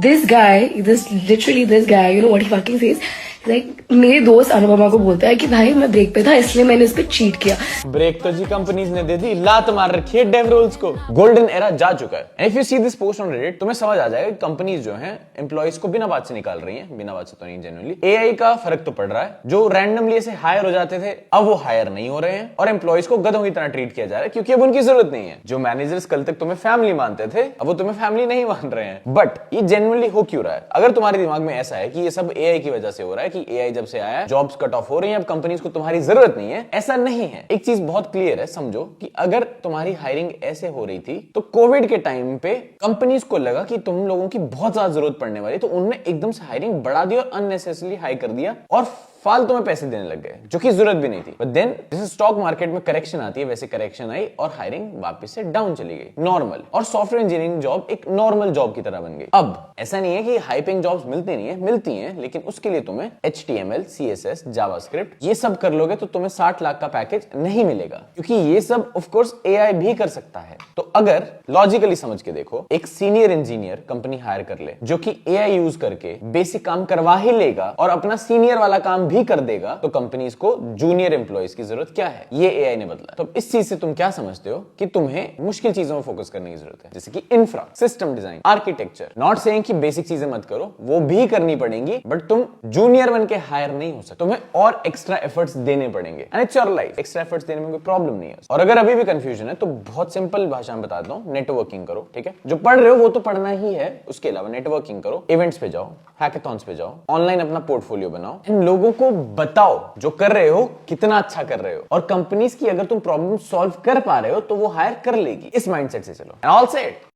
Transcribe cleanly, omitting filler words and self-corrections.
this guy, you know what he fucking says? Like, मेरे दोस्त अनुपमा को बोलता है कि भाई मैं ब्रेक पे था इसलिए मैंने इस पे चीट किया। ब्रेक तो जी कंपनीज ने दे दी, लात मार रखी है डेव रोल्स को। गोल्डन एरा जा चुका है। If you see this post on Reddit तुम्हें समझ आ जाएगा कि कंपनीज जो हैं एम्प्लॉइज को बिना बात से निकाल रही हैं। बिना बात से तो नहीं, जेन्युइनली एआई का फर्क तो पड़ रहा है। जो रैंडमली ऐसे हायर हो जाते थे अब वो हायर नहीं हो रहे हैं और एम्प्लॉइज को गधों की तरह ट्रीट किया जा रहा है क्योंकि अब उनकी जरूरत नहीं है। जो मैनेजर्स कल तक तुम्हें फैमिली मानते थे अब वो तुम्हें फैमिली नहीं मान रहे हैं। बट ये जेन्युइनली हो क्यों रहा है? अगर तुम्हारे दिमाग में ऐसा है कि ये सब एआई की वजह से हो रहा है, कि एआई जब से आया जॉब्स कट ऑफ हो रही हैं, अब कंपनीज को तुम्हारी जरूरत नहीं है, ऐसा नहीं है। एक चीज बहुत क्लियर है, समझो कि अगर तुम्हारी हायरिंग ऐसे हो रही थी तो कोविड के टाइम पे कंपनीज को लगा कि तुम लोगों की बहुत ज्यादा जरूरत पड़ने वाली, तो उन्होंने एकदम से हायरिंग बढ़ा दी और अननेसेसरली हाई कर दिया और फालतू में पैसे देने लग गए जो कि जरूरत भी नहीं थी। बट देन जैसे स्टॉक मार्केट में करेक्शन आती है वैसे करेक्शन आई और हायरिंग वापस से डाउन चली गई नॉर्मल, और सॉफ्टवेयर इंजीनियरिंग जॉब एक नॉर्मल जॉब की तरह बन गई। अब ऐसा नहीं है कि हाई पेइंग जॉब्स मिलती नहीं है, मिलती हैं, लेकिन उसके लिए तुम्हें HTML, CSS, जावास्क्रिप्ट ये सब कर लोगे तो तुम्हें 60 लाख का पैकेज नहीं मिलेगा, क्योंकि ये सब ऑफ कोर्स एआई भी कर सकता है। तो अगर लॉजिकली समझ के देखो, एक सीनियर इंजीनियर कंपनी हायर कर ले जो कि एआई यूज करके बेसिक काम करवा ही लेगा और अपना सीनियर वाला काम भी कर देगा, तो कंपनीज को जूनियर एम्प्लॉइज की जरूरत क्या है? ये एआई ने बदला। तो इस चीज से तुम क्या समझते हो कि तुम्हें मुश्किल चीजों में फोकस करने की जरूरत है, जैसे कि infra, system design, architecture. Not saying कि बेसिक चीजें मत करो, वो भी करनी पड़ेंगी, बट तुम जूनियर बन के हायर नहीं हो सकते। तुम्हें और एक्स्ट्रा एफर्ट्स देने पड़ेंगे and it's your life. Extra efforts देने में कोई प्रॉब्लम नहीं है। और अगर अभी भी कंफ्यूजन है तो बहुत सिंपल भाषा में बताता हूं, नेटवर्किंग करो। ठीक है, जो पढ़ रहे हो वो तो पढ़ना ही है, उसके अलावा नेटवर्किंग करो, इवेंट्स पे जाओ, हैकेथॉन्स पे जाओ, ऑनलाइन अपना पोर्टफोलियो बनाओ, इन लोगों को बताओ जो कर रहे हो कितना अच्छा कर रहे हो, और कंपनीज की अगर तुम प्रॉब्लम सॉल्व कर पा रहे हो तो वो हायर कर लेगी। इस माइंडसेट से चलो। All set.